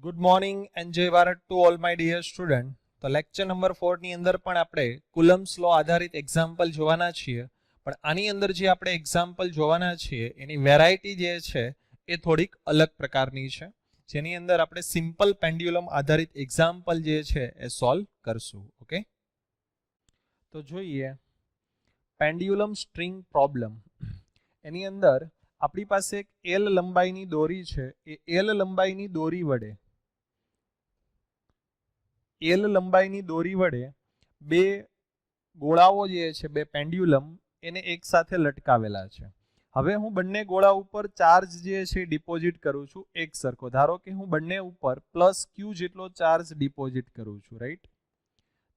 Good morning and જય Bharat to all my dear student. તો lecture number 4 ની અંદર પણ આપણે કુલમ્સ લો આધારિત એક્ઝામ્પલ જોવાના છીએ. પણ આની અંદર જે આપણે એક્ઝામ્પલ જોવાના છીએ એની વેરાયટી જે છે એ થોડીક અલગ પ્રકારની છે, જેની અંદર આપણે સિમ્પલ પેન્ડ્યુલમ આધારિત એક્ઝામ્પલ જે છે એ સોલ્વ કરશું. ઓકે, તો જોઈએ પેન્ડ્યુલમ સ્ટ્રિંગ પ્રોબ્લેમ. એની અંદર આપણી પાસે એક એલ લંબાઈની દોરી છે. એ એલ લંબાઈની દોરી વડે બે ગોળાઓ જે છે, બે પેન્ડ્યુલમ એને એક સાથે લટકાવેલા છે. હવે હું બંને ગોળા ઉપર ચાર્જ જે છે ડિપોઝિટ કરું છું એક સરખો. ધારો કે હું બંને ઉપર +q જેટલો ચાર્જ ડિપોઝિટ કરું છું, રાઈટ?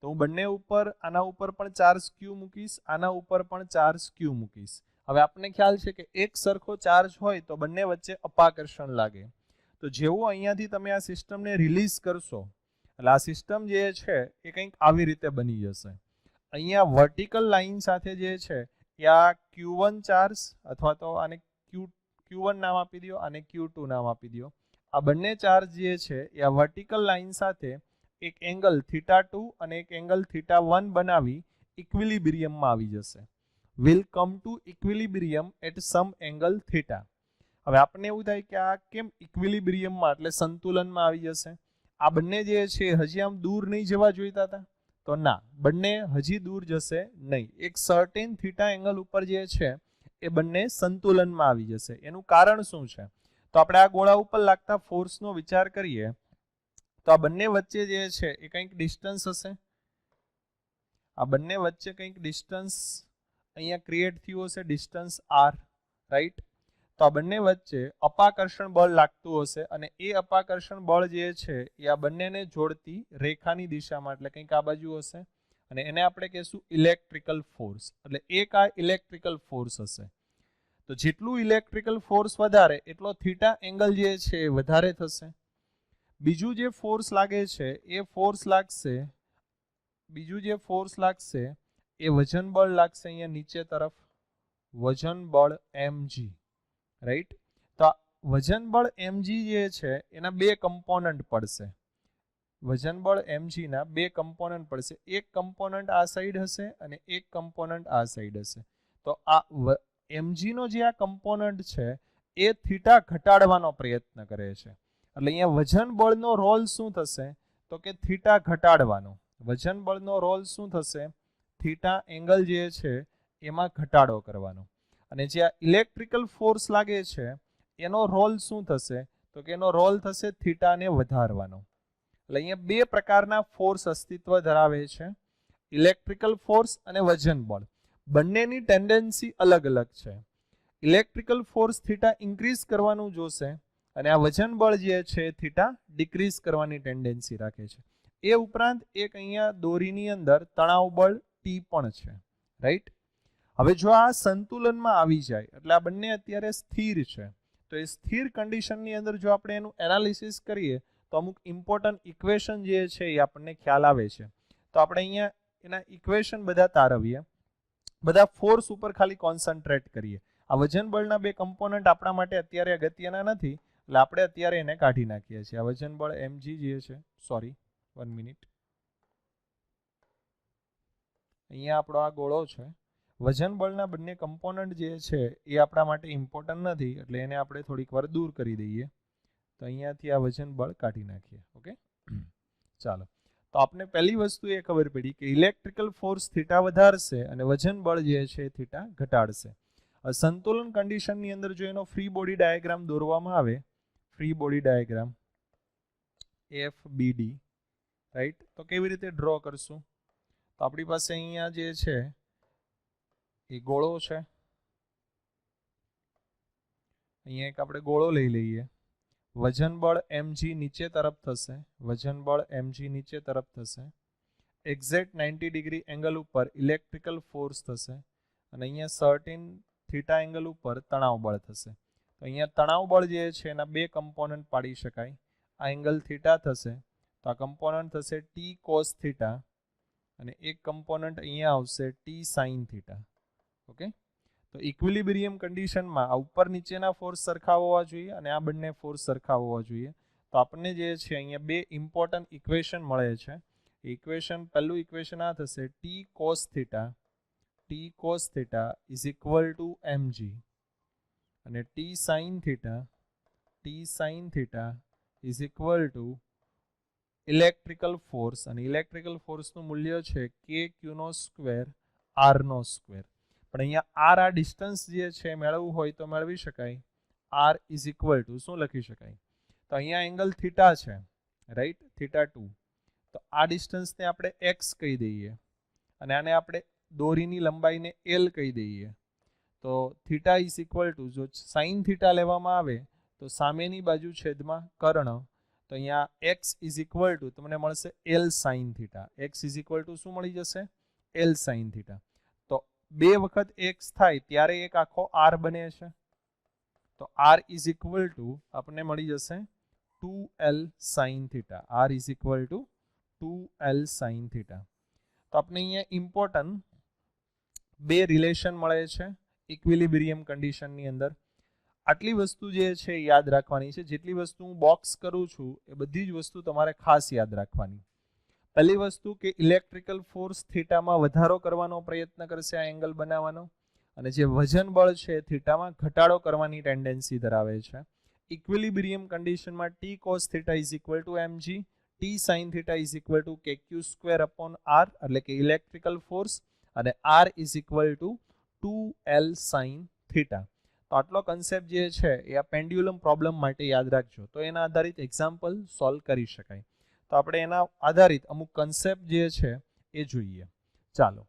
તો હું બંને ઉપર આના ઉપર પણ ચાર્જ q મૂકીશ, આના ઉપર પણ ચાર્જ q મૂકીશ. હવે આપણને ખ્યાલ છે કે એક સરખો ચાર્જ હોય તો બંને વચ્ચે અપાકર્ષણ લાગે. તો જેવું અહીંયાથી તમે આ સિસ્ટમને રિલીઝ કરશો એટલે આ સિસ્ટમ જે છે એ કંઈક આવી રીતે બની જશે. અહીંયા વર્ટિકલ લાઇન સાથે જે છે એ આ q1 ચાર્જ અથવા તો આને q1 નામ આપી દો, આને q2 નામ આપી દો. આ બંને ચાર્જ જે છે એ આ વર્ટિકલ લાઇન સાથે એક એંગલ θ2 અને એક એંગલ θ1 બનાવી ઇક્વિલિબ્રિયમમાં આવી જશે. will come to equilibrium at some angle theta. હવે આપણને એવું થાય કે આ કેમ ઇક્વિલિબ્રિયમમાં એટલે સંતુલનમાં આવી જશે? આ બંને જે છે હજી આમ દૂર નહીં જવા જોઈતા હતા? તો ના, બંને હજી દૂર જશે નહીં. એક સર્ટેન થીટા એંગલ ઉપર જે છે એ બંને સંતુલનમાં આવી જશે. એનું કારણ શું છે? તો આપણે આ ગોળા ઉપર લાગતા ફોર્સનો વિચાર કરીએ તો આ બંને વચ્ચે જે છે એ કંઈક ડિસ્ટન્સ હશે. આ બંને વચ્ચે કંઈક ડિસ્ટન્સ અહીંયા ક્રિએટ થયું હશે, ડિસ્ટન્સ r, રાઈટ? તો આ બંને વચ્ચે અપાકર્ષણ બળ લાગતું હશે અને એ અપાકર્ષણ બળ જે છે એ આ બંનેને જોડતી રેખાની દિશામાં એટલે કંઈક આ બાજુ હશે અને એને આપણે કહીશું ઇલેક્ટ્રિકલ ફોર્સ. એટલે એક આ ઇલેક્ટ્રિકલ ફોર્સ હશે. તો જેટલું ઇલેક્ટ્રિકલ ફોર્સ વધારે એટલો થીટા એંગલ જે છે એ વધારે થશે. બીજું જે ફોર્સ લાગે છે એ ફોર્સ લાગશે, બીજું જે ફોર્સ લાગશે એ વજન બળ લાગશે અહીંયા નીચે તરફ, વજન બળ mg, રાઈટ? તો વજન બળ mg જે છે એના બે કમ્પોનન્ટ પડશે. વજન બળ mg ના બે કમ્પોનન્ટ પડશે. એક કમ્પોનન્ટ આ સાઈડ હશે અને એક કમ્પોનન્ટ આ સાઈડ હશે. તો આ mg નો જે આ કમ્પોનન્ટ છે એ થીટા ઘટાડવાનો પ્રયત્ન કરે છે. એટલે અહીંયા વજન બળનો રોલ શું થશે? તો કે થીટા ઘટાડવાનો. વજન બળનો રોલ શું થશે? થીટા એંગલ જે છે એમાં ઘટાડો કરવાનો. અને જે આ ઇલેક્ટ્રિકલ ફોર્સ લાગે છે એનો રોલ શું થશે? તો કે એનો રોલ થશે થીટાને વધારવાનો. એટલે અહીંયા બે પ્રકારના ફોર્સ અસ્તિત્વ ધરાવે છે, ઇલેક્ટ્રિકલ ફોર્સ અને વજન બળ. બંનેની ટેન્ડન્સી અલગ અલગ છે. ઇલેક્ટ્રિકલ ફોર્સ થીટા ઇન્ક્રીઝ કરવાનું જોશે અને આ વજન બળ જે છે થીટા ડિક્રીઝ કરવાની ટેન્ડન્સી રાખે છે. એ ઉપરાંત એક અહીંયા દોરીની અંદર તણાવ બળ T પણ છે, રાઈટ? હવે જો આ સંતુલનમાં આવી જાય એટલે આ બંને અત્યારે સ્થિર છે, તો એ સ્થિર કન્ડિશનની અંદર જો આપણે એનું એનાલિસિસ કરીએ તો અમુક ઇમ્પોર્ટન્ટ ઇક્વેશન જે છે એ આપણને ખ્યાલ આવે છે. તો આપણે અહીંયા એના ઇક્વેશન બધા તારવીએ, બધા ફોર્સ ઉપર ખાલી કોન્સન્ટ્રેટ કરીએ. આ વજન બળના બે કમ્પોનન્ટ આપણા માટે અત્યારે અગત્યના નથી એટલે આપણે અત્યારે એને કાઢી નાખીએ છીએ. આ વજન બળ mg જે છે, સોરી 1 મિનિટ, અહીંયા આપણો આ ગોળો છે. વજન બળના બંને કમ્પોનન્ટ જે છે એ આપણા માટે ઇમ્પોર્ટન્ટ નથી એટલે એને આપણે થોડીક વાર દૂર કરી દઈએ. તો અહીંયાથી આ વજન બળ કાઢી નાખીએ. ઓકે, ચાલો. તો આપણે પહેલી વસ્તુ એ ખબર પડી કે ઇલેક્ટ્રિકલ ફોર્સ થીટા વધારશે અને વજન બળ જે છે થીટા ઘટાડશે. સંતુલન કન્ડિશનની અંદર જો એનો ફ્રી બોડી ડાયાગ્રામ દોરવામાં આવે, free body diagram FBD, right? તો કેવી રીતે ડ્રો કરશું? તો આપણી પાસે અહીંયા જે છે એ ગોળો છે. અહીંયા એક આપણે ગોળો લઈ લઈએ. વજન બળ mg નીચે તરફ થશે, વજન બળ mg નીચે તરફ થશે. એક્ઝેક્ટ 90 ડિગ્રી એંગલ ઉપર ઇલેક્ટ્રિકલ ફોર્સ થશે અને અહીંયા સર્ટેન થીટા એંગલ ઉપર તણાવ બળ થશે. તો અહીંયા તણાવ બળ જે છે એના બે કમ્પોનન્ટ પાડી શકાય. આ એંગલ થીટા થશે તો આ કમ્પોનન્ટ થશે t cos થીટા અને એક કમ્પોનન્ટ અહીંયા આવશે t sin થીટા. ઓકે, તો ઇક્વિલિબ્રિયમ કન્ડિશનમાં આ ઉપર નીચેના ફોર્સ સરખા હોવા જોઈએ અને આ બંને ફોર્સ સરખા હોવા જોઈએ. તો આપણને જે છે અહીંયા બે ઇમ્પોર્ટન્ટ ઇક્વેશન મળે છે. ઇક્વેશન પહેલું ઇક્વેશન આ થશે T cos theta is equal to mg અને T sine theta is equal two electrical force, અને ઇલેક્ટ્રિકલ ફોર્સનું મૂલ્ય છે કે ક્યુનો સ્ક્વેર આરનો સ્ક્વેર. પણ અહીંયા આર આ ડિસ્ટન્સ જે છે મેળવવું હોય તો મેળવી શકાય. આર ઇઝ ઇક્વલ ટુ શું લખી શકાય? તો અહીંયા એંગલ થીટા છે, રાઈટ, થીટા 2. તો આ ડિસ્ટન્સને આપણે એક્સ કહી દઈએ અને આને આપણે દોરીની લંબાઈને એલ કહી દઈએ. તો થીટા ઇઝ ઇક્વલ ટુ, જો સાઇન થીટા લેવામાં આવે તો સામેની બાજુ છેદમાં કર્ણ, તો અહીંયા એક્સ ઇઝ ઇક્વલ ટુ તમને મળશે L sine theta. X is equal two શું મળી જશે? L sign theta. તો બે વખત એક્સ થાય ત્યારે એક આખો આર બને છે. તો આર ઇઝ ઇક્વલ ટુ આપણને મળી જશે 2l sine theta. R is equal to 2l sine theta. તો આપણે અહીંયા ઇમ્પોર્ટન્ટ બે રિલેશન મળે છે ઇક્વિલિબ્રિયમ કન્ડિશનની અંદર. આટલી વસ્તુ જે છે યાદ રાખવાની છે. જેટલી વસ્તુ હું બોક્સ કરું છું એ બધી જ વસ્તુ તમારે ખાસ યાદ રાખવાની. પહેલી વસ્તુ કે ઇલેક્ટ્રિકલ ફોર્સ થીટામાં વધારો કરવાનો પ્રયત્ન કરશે આ એંગલ બનાવવાનો, અને જે વજન બળ છે થીટામાં ઘટાડો કરવાની ટેન્ડન્સી ધરાવે છે. ઇક્વિલિબ્રિયમ કન્ડિશનમાં T cos theta is equal to mg, T sine theta is equal to K Q square upon R, એટલે કે ઇલેક્ટ્રિકલ ફોર્સ, અને R is equal to 2l sine theta. તો આટલો કન્સેપ્ટ જે છે એ આ પેન્ડ્યુલમ પ્રોબ્લેમ માટે યાદ રાખજો, તો એના આધારિત એક્ઝામ્પલ સોલ્વ કરી શકાય. તો આપણે એના આધારિત અમુક કન્સેપ્ટ જે છે એ જોઈએ. ચાલો,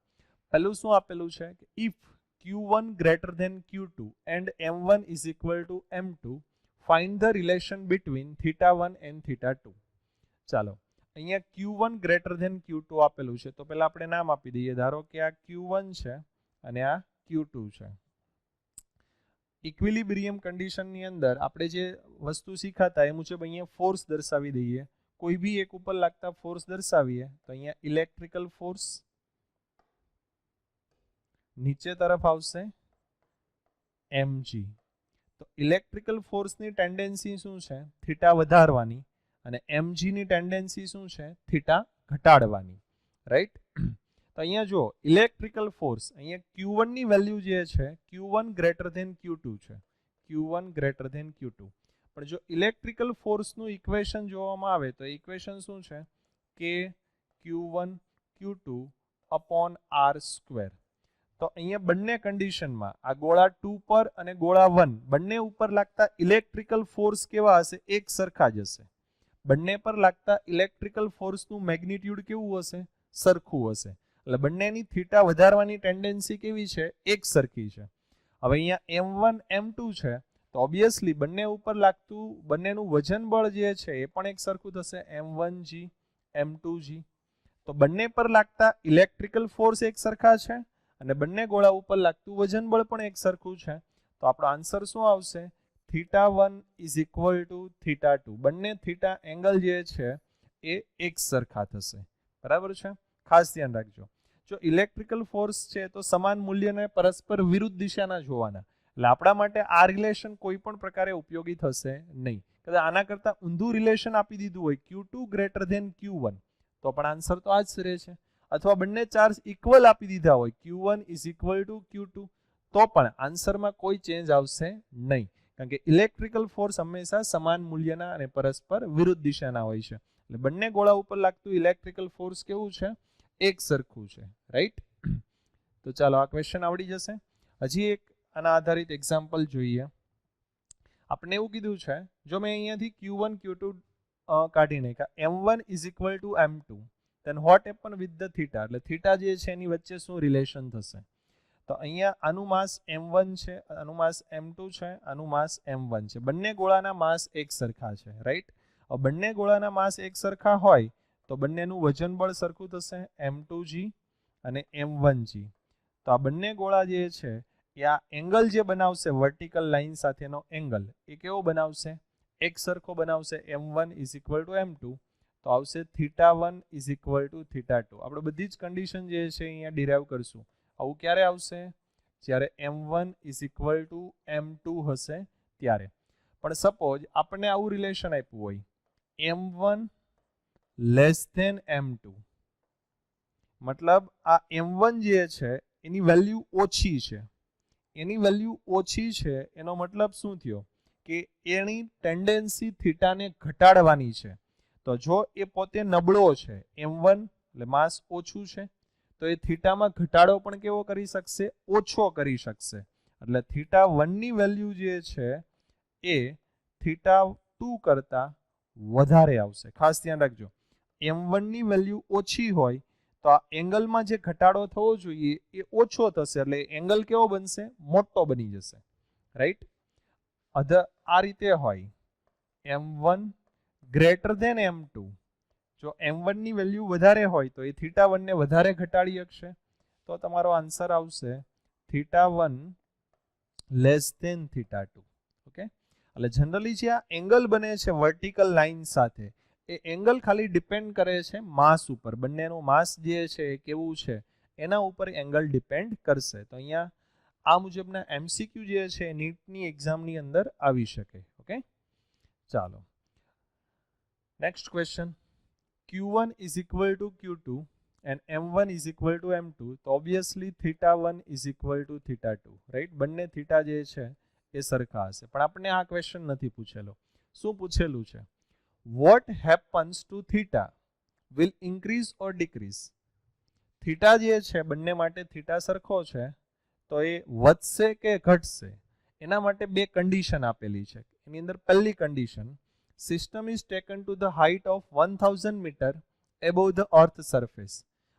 પહેલું શું આપેલું છે કે if Q1 greater than Q2 and M1 is equal to M2, find the relation between θ1 and θ2. ચાલો, અહીંયા Q1 greater than Q2 આપેલું છે, તો પહેલા આપણે નામ આપી દઈએ. ધારો કે આ Q1 છે અને આ Q2 છે. ઇક્વિલિબ્રિયમ કન્ડિશનની અંદર આપણે જે વસ્તુ શીખાતા એ મુજબ અહીંયા ફોર્સ દર્શાવી દઈએ. કોઈ બી એક ઉપર લાગતા ફોર્સ દર્શાવીએ તો અહીંયા ઇલેક્ટ્રિકલ ફોર્સ નીચે તરફ આવશે mg. તો ઇલેક્ટ્રિકલ ફોર્સની ટેન્ડન્સી શું છે? થીટા વધારવાની, અને mg ની ટેન્ડન્સી શું છે? થીટા ઘટાડવાની, રાઈટ. તો અહીંયા જો ઇલેક્ટ્રિકલ ફોર્સ, અહીંયા Q1 ની વેલ્યુ જે છે Q1 ગ્રેટર ધેન Q2 છે, Q1 ગ્રેટર ધેન Q2. પણ જો ઇલેક્ટ્રિકલ ફોર્સનું ઇક્વેશન જોવામાં આવે તો ઇક્વેશન શું છે? કે Q1 Q2 upon R square. તો અહીંયા બંને કન્ડિશનમાં આ ગોળા 2 પર અને ગોળા 1 બંને ઉપર લાગતા ઇલેક્ટ્રિકલ ફોર્સ કેવા હશે? એક સરખા જ હશે. બંને પર લાગતા ઇલેક્ટ્રિકલ ફોર્સનું મેગ્નિટ્યુડ કેવું હશે? સરખું હશે. એટલે બંનેની થીટા વધારવાની ટેન્ડન્સી કેવી છે? એક સરખી છે. હવે અહીંયા M1 M2 છે, તો ઓબ્વિયસલી બંને ઉપર લાગતું બંનેનું વજન બળ જે છે એ પણ એક સરખું થશે, M1g M2g. તો બંને પર લાગતા ઇલેક્ટ્રિકલ ફોર્સ એક સરખા છે અને બંને ગોળા ઉપર લાગતું વજન બળ પણ એક સરખું છે. તો આપણો આન્સર શું આવશે? θ1 ઇઝ ઇક્વલ ટુ θ2. બંને થીટા એંગલ જે છે એ એક સરખા થશે, બરાબર છે? ખાસ ધ્યાન રાખજો. જો ઇલેક્ટ્રિકલ ફોર્સ છે તો સમાન મૂલ્યને પરસ્પર વિરુદ્ધ દિશાના જોવાના, એટલે આપણા માટે આ રિલેશન કોઈ પણ પ્રકારે ઉપયોગી થશે નહીં. કદાચ આના કરતા ઊંધું રિલેશન આપી દીધું હોય Q2 ગ્રેટર ધેન Q1 તો પણ આન્સર તો આ જ રહે છે. અથવા બંને ચાર્જ ઇક્વલ આપી દીધા હોય Q1 is equal two Q2 તો પણ આન્સરમાં કોઈ ચેન્જ આવશે નહીં, કારણ કે ઇલેક્ટ્રિકલ ફોર્સ હંમેશા સમાન મૂલ્યના અને પરસ્પર વિરુદ્ધ દિશાના હોય છે. એટલે બંને ગોળા ઉપર લાગતું ઇલેક્ટ્રિકલ ફોર્સ કેવું છે? એક સરખું છે, રાઈટ. તો ચાલો, આ ક્વેશ્ચન આવડી જશે. હજી એક આના આધારિત એક્ઝામ્પલ જોઈએ. આપણે એવું કીધું છે, જો મેં અહીંયાથી Q1 Q2 કાઢી નાખ્યા, M1 is equal two M2, then what happen with the theta? એટલે થીટા જે છે એની વચ્ચે શું રિલેશન થશે? તો અહીંયા આનું માસ M1 છે, આનું માસ M2 છે, આનું માસ M1 છે. બંને ગોળાના માસ એક સરખા છે, રાઈટ. બંને ગોળાના માસ એક સરખા હોય તો બંનેનું વજન બળ સરખું થશે, M2g અને M1g. તો આ બંને ગોળા જે છે એ આ એંગલ જે બનાવશે વર્ટિકલ લાઇન સાથેનો એંગલ એ કેવો બનાવશે? એક સરખો બનાવશે. M1 is equal two M2 તો આવશે θ1 ઇઝ ઇક્વલ ટુ θ2. આપણે બધી જ કન્ડિશન જે છે અહીંયા ડિરાઈવ કરશું. આવું ક્યારે આવશે? જ્યારે M1 is equal two M2 હશે ત્યારે. પણ સપોઝ આપણને આવું રિલેશન આપ્યું હોય m1 લેસ ધેન m2, મતલબ આ m1 જે છે એની વેલ્યુ ઓછી છે. એની વેલ્યુ ઓછી છે એનો મતલબ શું થયો કે એની ટેન્ડન્સી થીટાને ઘટાડવાની છે. તો જો એ પોતે નબળો છે m1 એટલે માસ ઓછું છે તો એ થીટામાં ઘટાડો પણ કેવો કરી શકશે? ઓછો કરી શકશે. એટલે થીટા 1 ની વેલ્યુ જે છે એ થીટા 2 કરતા વધારે આવશે. ખાસ ધ્યાન રાખજો, m1 ની વેલ્યુ ઓછી હોય તો આ એંગલમાં જે ઘટાડો થવો જોઈએ એ ઓછો થશે, એટલે એંગલ કેવો બનશે? મોટો બની જશે. રાઈટ? આ રીતે હોય m1 ગ્રેટર ધેન m2. જો m1 ની વેલ્યુ વધારે હોય તો એ થીટા 1 ને વધારે ઘટાડી શકશે. તો તમારો આન્સર આવશે theta 1 less than theta 2. Okay, એટલે જનરલી જે આ એંગલ બને છે વર્ટિકલ લાઈન સાથે, એ એંગલ ખાલી ડિપેન્ડ કરે છે માસ ઉપર. બંનેનું માસ જે છે એ કેવું છે એના ઉપર એંગલ ડિપેન્ડ કરશે. તો અહીંયા આ મુજબના MCQ જે છે નીટની એક્ઝામની અંદર આવી શકે. ઓકે, ચાલો next question. Q1 is equal to Q2 and M1 is equal to M2. તો obviously theta 1 is equal to theta 2. Right? બંને થીટા જે છે એ સરખા હશે. પણ આપણે આ ક્વેશ્ચન નથી પૂછેલો. શું પૂછેલું છે? What happens to theta? Will increase or decrease? Theta જે છે બંને માટે થીટા સરખો છે તો એ વધશે કે ઘટશે? એના માટે બે કન્ડિશન આપેલી છે. એની અંદર પહેલી condition, system is taken to the height of 1000 metre above the earth surface.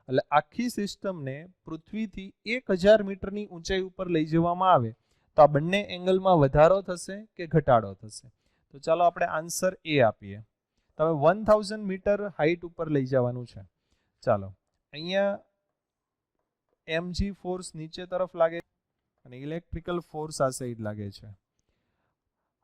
એટલે આખી સિસ્ટમને પૃથ્વીથી 1000 મીટરની ઊંચાઈ ઉપર લઈ જવામાં આવે તો આ બંને એંગલમાં વધારો થશે કે ઘટાડો થશે? તો ચાલો આપણે આન્સર એ આપીએ. તમે 1000 મીટર હાઇટ ઉપર લઈ જવાનું છે. ચાલો અહીંયા mg ફોર્સ નીચે તરફ લાગે અને ઇલેક્ટ્રિકલ ફોર્સ આ સાઈડ લાગે છે.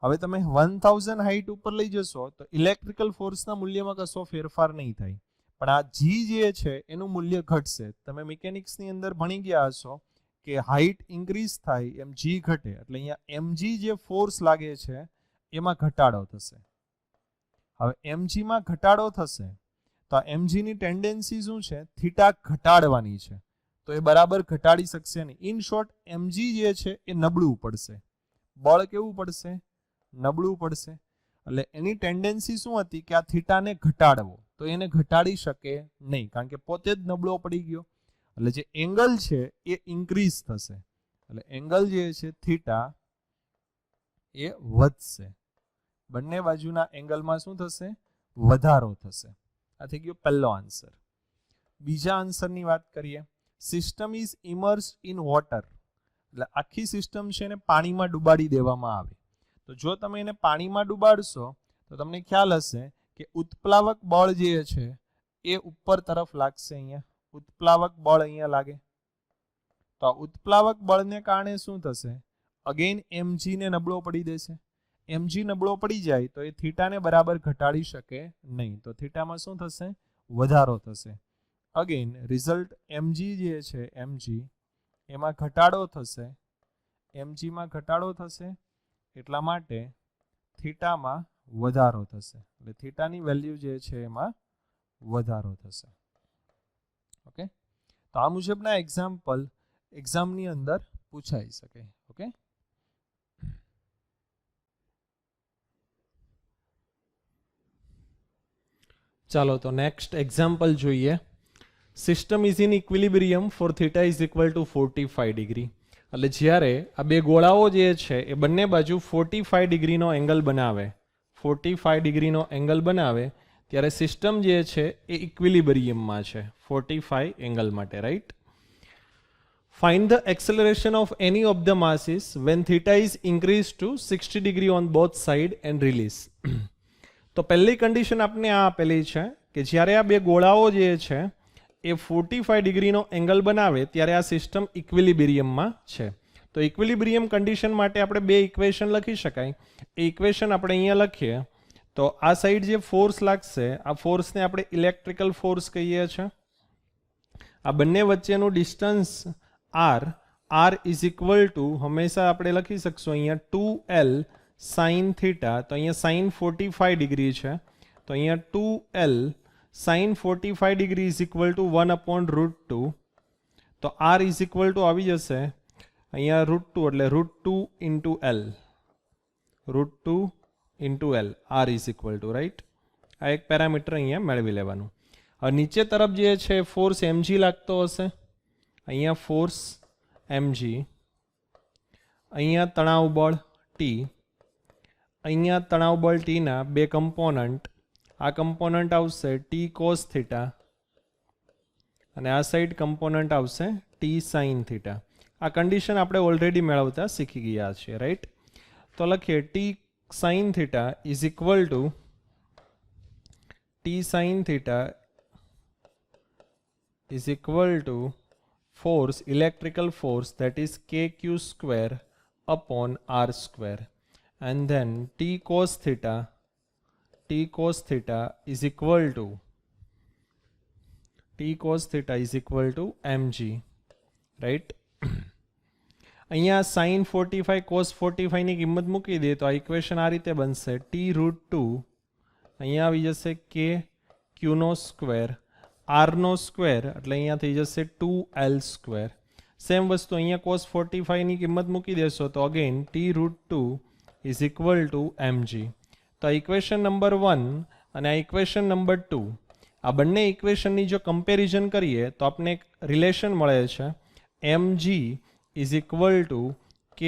હવે તમે 1000 હાઇટ ઉપર લઈ જશો તો ઇલેક્ટ્રિકલ ફોર્સના મૂલ્યમાં કશો ફેરફાર નહીં થાય, પણ આ જી જે છે એનું મૂલ્ય ઘટશે. તમે મિકેનિક્સની અંદર ભણી ગયા હશો કે હાઇટ ઇન્ક્રીઝ થાય એમ જી ઘટે, એટલે અહીંયા mg જે ફોર્સ લાગે છે એમાં ઘટાડો થશે. હવે mg માં ઘટાડો થશે તો આ mg ની ટેન્ડન્સી શું છે? થીટા ઘટાડવાની છે. તો એ બરાબર ઘટાડી શકશે નહીં. ઇન શોર્ટ mg જે છે એ નબળું પડશે. બળ કેવું પડશે? નબળું પડશે. એટલે એની ટેન્ડન્સી શું હતી કે આ થીટાને ઘટાડવો, તો એને ઘટાડી શકે નહીં કારણ કે પોતે જ નબળો પડી ગયો. એટલે જે એંગલ છે એ ઇન્ક્રીઝ થશે. એટલે એંગલ જે છે થીટા એ વધશે. બંને બાજુના એંગલમાં શું થશે? વધારો થશે. આ થઈ ગયો પહેલો આન્સર. બીજા આન્સરની વાત કરીએ. System is immersed in water. એટલે આખી સિસ્ટમ છે એને પાણીમાં ડુબાડી દેવામાં આવે. તો જો તમે એને પાણીમાં ડુબાડશો તો તમને ખ્યાલ હશે કે ઉત્પ્લાવક બળ જે છે એ ઉપર તરફ લાગશે. અહીંયા ઉત્પ્લાવક બળ અહીંયા લાગે તો આ ઉત્પ્લાવક બળને કારણે શું થશે? અગેન mg ને નબળો પડી દેશે. mg નબળો પડી જાય તો એ થીટાને બરાબર ઘટાડી શકે નહીં. તો થીટામાં શું થશે? વધારો થશે. અગેન રિઝલ્ટ mg જે છે mg એમાં ઘટાડો થશે. mg માં ઘટાડો થશે એટલા માટે થીટામાં વધારો થશે. એટલે થીટાની વેલ્યુ જે છે એમાં વધારો થશે. ઓકે, તો આ મુજબના એક્ઝામ્પલ એક્ઝામની અંદર પૂછાઈ શકે. ઓકે, ચાલો તો નેક્સ્ટ એક્ઝામ્પલ જોઈએ. System is in equilibrium for theta is equal to 45 degree. એટલે જ્યારે આ બે ગોળાઓ જે છે એ બંને બાજુ 45 ડિગ્રીનો એંગલ બનાવે, 45 ડિગ્રીનો એંગલ બનાવે ત્યારે સિસ્ટમ જે છે એ ઇક્વિલિબ્રિયમમાં છે 45 એંગલ માટે. Right? Find the acceleration of any of the masses when theta is increase to 60 degree on both side and release. તો પહેલી કન્ડિશન આપણે આ આપેલી છે કે જ્યારે આ બે ગોળાઓ જે છે એ 45 ડિગ્રીનો એંગલ બનાવે ત્યારે આ સિસ્ટમ ઇક્વિલિબ્રિયમમાં છે. તો ઇક્વિલિબ્રિયમ કન્ડિશન માટે આપણે બે ઇક્વેશન લખી શકાય. એ ઇક્વેશન આપણે અહીંયા લખીએ તો આ સાઈડ જે ફોર્સ લાગશે આ ફોર્સને આપણે ઇલેક્ટ્રિકલ ફોર્સ કહીએ છીએ. આ બંને વચ્ચેનું distance r is equal two હંમેશા આપણે લખી શકશું અહીંયા 2l સાઇન થીટા. તો અહીંયા સાઇન 45 ડિગ્રી છે તો અહીંયા 2L sin 45 degree is equal two 1/√2. તો R ઇઝ ઇક્વલ ટુ આવી જશે અહીંયા √2 એટલે √2 into L. √2 into L R is equal two right. આ એક પેરામીટર અહીંયા મેળવી લેવાનું. હવે નીચે તરફ જે છે ફોર્સ mg લાગતો હશે. અહીંયા ફોર્સ mg, અહીંયા તણાવ બળ T, અહીંયા તણાવ બળ T ના બે કમ્પોનન્ટ. આ કમ્પોનન્ટ આવશે T cos થીટા અને આ સાઈડ કમ્પોનન્ટ આવશે T sin થીટા. આ કન્ડિશન આપણે ઓલરેડી મેળવતા શીખી ગયા છીએ રાઈટ. તો લખીએ T sin theta is equal two T sin theta is equal two force, electrical force, that is kq square upon r square, and then T cos theta is equal to mg, right? અહીંયા sin 45 cos 45 ની કિંમત મૂકી દે તો આ equation આ રીતે બનશે T√2 અહીંયા આવી જશે k q નો સ્ક્વેર r નો સ્ક્વેર એટલે અહીંયા થઈ જશે 2l સ્ક્વેર. સેમ વસ્તુ અહીંયા cos 45 ની કિંમત મૂકી દેશો તો again T√2 is equal to mg. તો આ ઇક્વેશન નંબર 1 અને આ ઇક્વેશન નંબર 2, આ બંને ઇક્વેશનની જો કમ્પેરિઝન કરીએ તો આપણે એક રિલેશન મળે છે mg is equal two k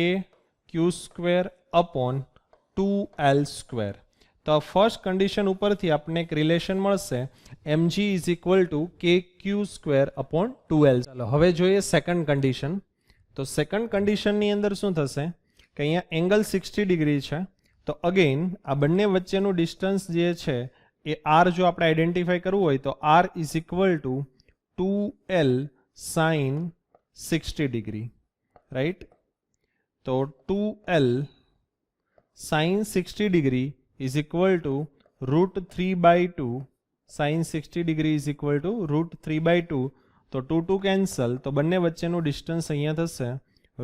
q square upon 2l square. તો ફર્સ્ટ કન્ડિશન ઉપરથી આપણને એક રિલેશન મળશે mg is equal to K Q square upon 2l. ચાલો હવે જોઈએ સેકન્ડ કન્ડિશન. તો સેકન્ડ કન્ડિશનની અંદર શું થશે કે અહીંયા એંગલ 60 ડિગ્રી છે. તો અગેન આ બંને વચ્ચેનું ડિસ્ટન્સ જે છે એ r જો આપણે આઈડેન્ટિફાઈ કરવું હોય તો r is equal to 2l sin 60 degree right. તો 2l sin 60 degree is equal to √3/2 sin 60 degree is equal to √3/2. તો 2 કેન્સલ તો બંને વચ્ચેનું ડિસ્ટન્સ અહીંયા થશે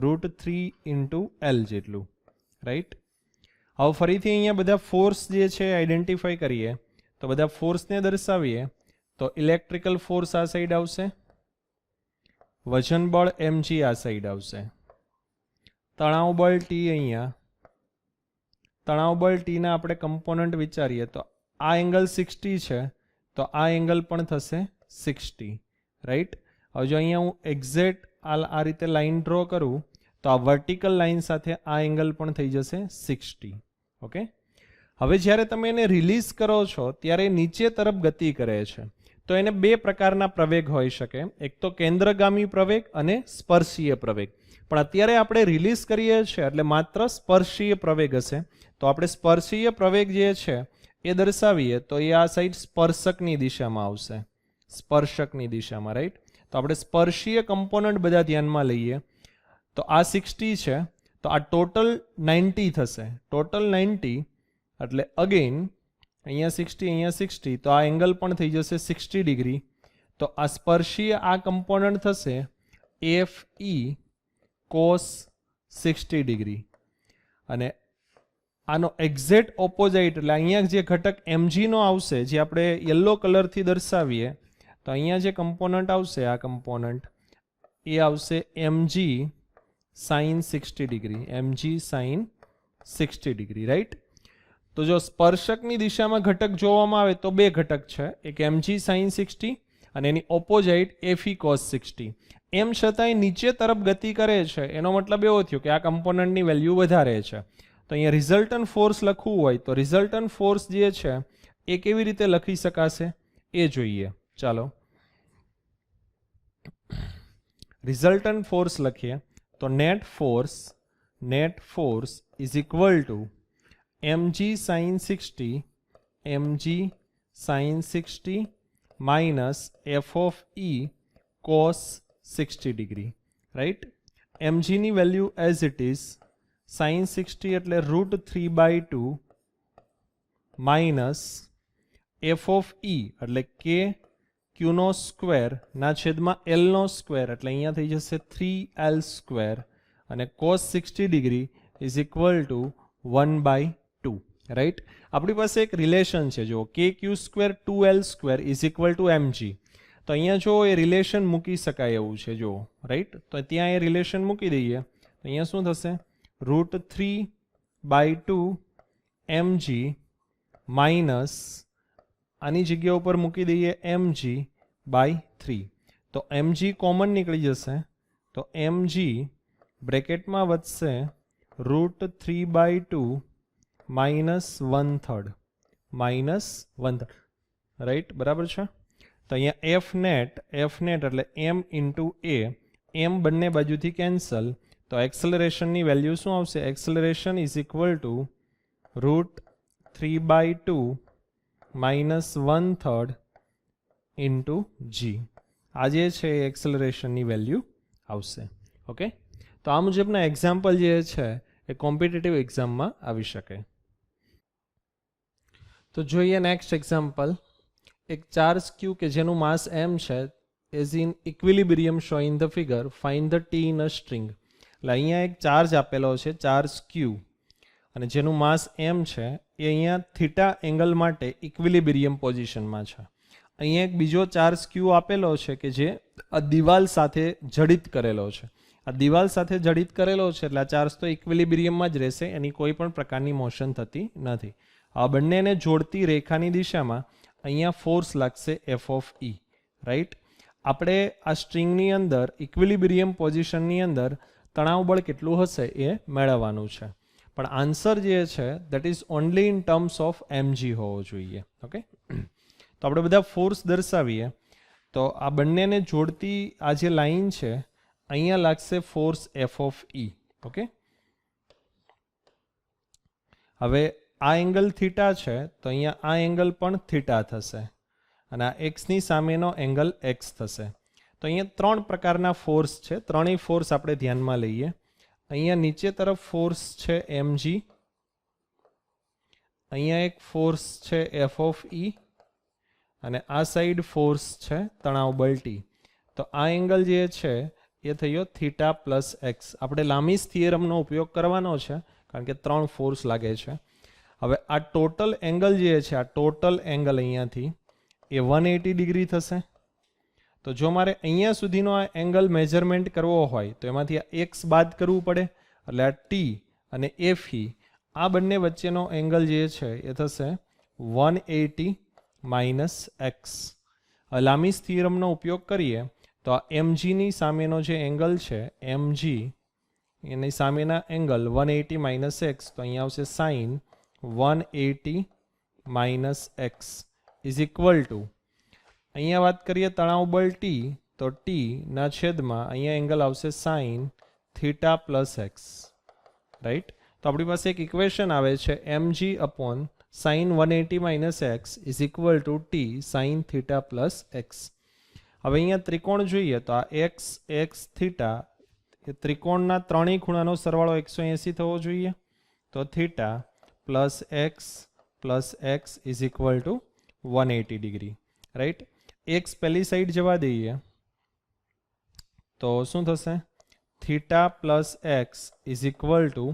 √3 into L જેટલું રાઈટ. હવે ફરીથી અહીંયા બધા ફોર્સ જે છે આઈડેન્ટિફાઈ કરીએ તો બધા ફોર્સને દર્શાવીએ તો ઇલેક્ટ્રિકલ ફોર્સ આ સાઈડ આવશે, વજન બળ mg આ સાઈડ આવશે, તણાવ બળ T અહીંયા, તણાવ બળ ટીના આપણે કમ્પોનન્ટ વિચારીએ તો આ એંગલ 60 છે તો આ એંગલ પણ થશે 60 રાઈટ. હવે જો અહીંયા હું એક્ઝેક્ટ આ રીતે લાઈન ડ્રો કરું તો આ વર્ટિકલ લાઈન સાથે આ એંગલ પણ થઈ જશે 60. ઓકે. હવે જ્યારે તમે એને રિલીઝ કરો છો ત્યારે નીચે તરફ ગતિ કરે છે તો એને બે પ્રકારના પ્રવેગ હોઈ શકે. એક તો કેન્દ્રગામી પ્રવેગ અને સ્પર્શીય પ્રવેગ. પણ અત્યારે આપણે રિલીઝ કરીએ છીએ એટલે માત્ર સ્પર્શીય પ્રવેગ હશે. તો આપણે સ્પર્શીય પ્રવેગ જે છે એ દર્શાવીએ તો એ આ સાઈડ સ્પર્શકની દિશામાં આવશે, સ્પર્શકની દિશામાં રાઈટ. તો આપણે સ્પર્શીય કમ્પોનન્ટ બધા ધ્યાનમાં લઈએ તો આ 60 છે તો આ ટોટલ 90 થશે. ટોટલ 90 એટલે અગેન અહીંયા 60 તો આ એંગલ પણ થઈ જશે 60 ડિગ્રી. તો આ સ્પર્શીય આ કમ્પોનન્ટ થશે FE cos 60 ડિગ્રી અને આનો એક્ઝેક્ટ ઓપોઝિટ એટલે અહીંયા જે ઘટક mg નો આવશે જે આપણે યલો કલરથી દર્શાવીએ તો અહીંયા જે કમ્પોનન્ટ આવશે આ કમ્પોનન્ટ એ આવશે mg sin 60 degree, mg sin 60 degree right. તો જો સ્પર્શકની દિશામાં ઘટક જોવામાં આવે તો બે ઘટક છે, એક mg sin 60 અને એની ઓપોઝિટ FE cos 60. એમ છતાંય નીચે તરફ ગતિ કરે છે એનો મતલબ એવો થયો કે આ કમ્પોનન્ટની વેલ્યુ વધારે છે. તો અહીંયા રિઝલ્ટન્ટ ફોર્સ લખવું હોય તો રિઝલ્ટન્ટ ફોર્સ જે છે એ કેવી રીતે લખી શકાશે એ જોઈએ. ચાલો રિઝલ્ટન્ટ ફોર્સ લખીએ તો net force is equal to mg sin 60 minus f of E cos 60 degree right. mg ની value as it is sin 60 એટલે √3/2 માઇનસ f of E એટલે k q નો સ્ક્વેર ના છેદમાં l નો સ્ક્વેર એટલે અહીંયા થઈ જશે 3l સ્ક્વેર અને cos 60 degree is equal two 1/2. Right. આપણી પાસે એક રિલેશન છે જો KQ² 2L² is equal to mg. તો અહીંયા જો એ રિલેશન મૂકી શકાય એવું છે જો, રાઈટ. તો ત્યાં એ રિલેશન મૂકી દઈએ તો અહીંયા શું થશે, √3/2 mg માઇનસ આની જગ્યા ઉપર મૂકી દઈએ mg/3. તો mg કોમન નીકળી જશે તો mg બ્રેકેટમાં વધશે √3/2 -1/3 રાઈટ, બરાબર છે. તો અહીંયા એફ નેટ એટલે m ઇન્ટુ a, m બંને બાજુથી કેન્સલ. તો એક્સલરેશનની વેલ્યુ શું આવશે, acceleration is equal two √3/2 -1/3 into g. આ જે છે એ એક્સલરેશનની વેલ્યુ આવશે. ઓકે. તો આ મુજબના એક્ઝામ્પલ જે છે એ કોમ્પિટિટિવ એક્ઝામમાં આવી શકે. તો જોઈએ નેક્સ્ટ એક્ઝામ્પલ. એક ચાર્જ ક્યુ કે જેનું માસ m છે is in equilibrium show in the figure, find the T in a string. એટલે અહીંયા એક ચાર્જ આપેલો છે, ચાર્જ ક્યુ, અને જેનું માસ m છે એ અહીંયા થીટા એંગલ માટે ઇક્વિલિબ્રિયમ પોઝિશનમાં છે. અહીંયા એક બીજો ચાર્જ ક્યુ આપેલો છે કે જે આ દિવાલ સાથે જડિત કરેલો છે. આ દિવાલ સાથે જડિત કરેલો છે એટલે આ ચાર્જ તો ઇક્વિલિબ્રિયમમાં જ રહેશે, એની કોઈ પણ પ્રકારની મોશન થતી નથી. આ બંનેને જોડતી રેખાની દિશામાં અહીંયા ફોર્સ લાગશે F(e), રાઈટ. આપણે આ સ્ટ્રિંગની અંદર ઇક્વિલિબ્રિયમ પોઝિશનની અંદર તણાવ બળ કેટલું હશે એ મેળવવાનું છે, પણ આન્સર જે છે that is only in terms of mg હોવો જોઈએ. ઓકે. તો આપણે બધા ફોર્સ દર્શાવીએ તો આ બંનેને જોડતી આ જે લાઈન છે અહીંયા લાગશે ફોર્સ F(e). ઓકે. હવે આ એંગલ થીટા છે તો અહીંયા આ એંગલ પણ થીટા થશે અને આ એક્સની સામેનો એંગલ એક્સ થશે. તો અહીંયા ત્રણ પ્રકારના ફોર્સ છે, ત્રણેય ફોર્સ આપણે ધ્યાનમાં લઈએ. અહીંયા નીચે તરફ ફોર્સ છે mg, અહીંયા એક ફોર્સ છે F(e) અને આ સાઈડ ફોર્સ છે તણાવ બળ T. તો આ એંગલ જે છે એ થયો થીટા પ્લસ એક્સ. આપણે લામીસ થિયરમનો ઉપયોગ કરવાનો છે કારણ કે ત્રણ ફોર્સ લાગે છે. હવે આ ટોટલ એંગલ જે છે, આ ટોટલ એંગલ અહીંયાથી એ 180 ડિગ્રી થશે. તો જો મારે અહીંયા સુધીનો આ એંગલ મેજરમેન્ટ કરવો હોય તો એમાંથી આ એક્સ બાદ કરવું પડે, એટલે આ ટી અને Fe આ બંને વચ્ચેનો એંગલ જે છે એ થશે 180 માઇનસ એક્સ. લામીસ થિયરમનો ઉપયોગ કરીએ તો આ mgની સામેનો જે એંગલ છે mg એની સામેના એંગલ 180 માઇનસ એક્સ, તો અહીંયા આવશે sine 180 minus X is equal to, અહીંયા વાત કરીએ તણાવ બળ T તો T ના છેદમાં અહીંયા એંગલ આવશે sine theta plus x, right. તો આપણી પાસે એક ઇક્વેશન આવે છે mg upon sine 180 minus X is equal two T sine theta plus x. હવે અહીંયા ત્રિકોણ જોઈએ તો આ એક્સ એક્સ થીટા એ ત્રિકોણના ત્રણેય ખૂણાનો સરવાળો 180 થવો જોઈએ. તો theta plus x is equal two 180 degree, right. X પહેલી સાઈડ જવા દઈએ તો શું થશે, theta plus x is equal two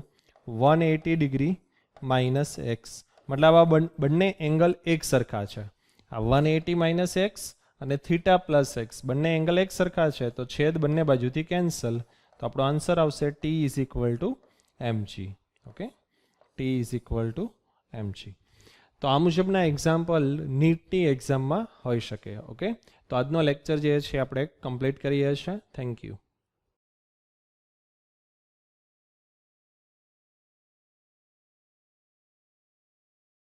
180 degree minus x. મતલબ આ બંને એંગલ એક સરખા છે. આ 180 માઇનસ એક્સ અને થીટા પ્લસ એક્સ બંને એંગલ એક સરખા છે તો છેદ બંને બાજુથી કેન્સલ. તો આપણો આન્સર આવશે T is equal to mg. Okay, T is equal to mg. તો આ મુજબના એક્ઝામ્પલ નીટની એક્ઝામમાં હોઈ શકે. ઓકે, તો આજનો લેક્ચર જે છે આપણે કમ્પ્લીટ કરીએ છીએ. Thank you.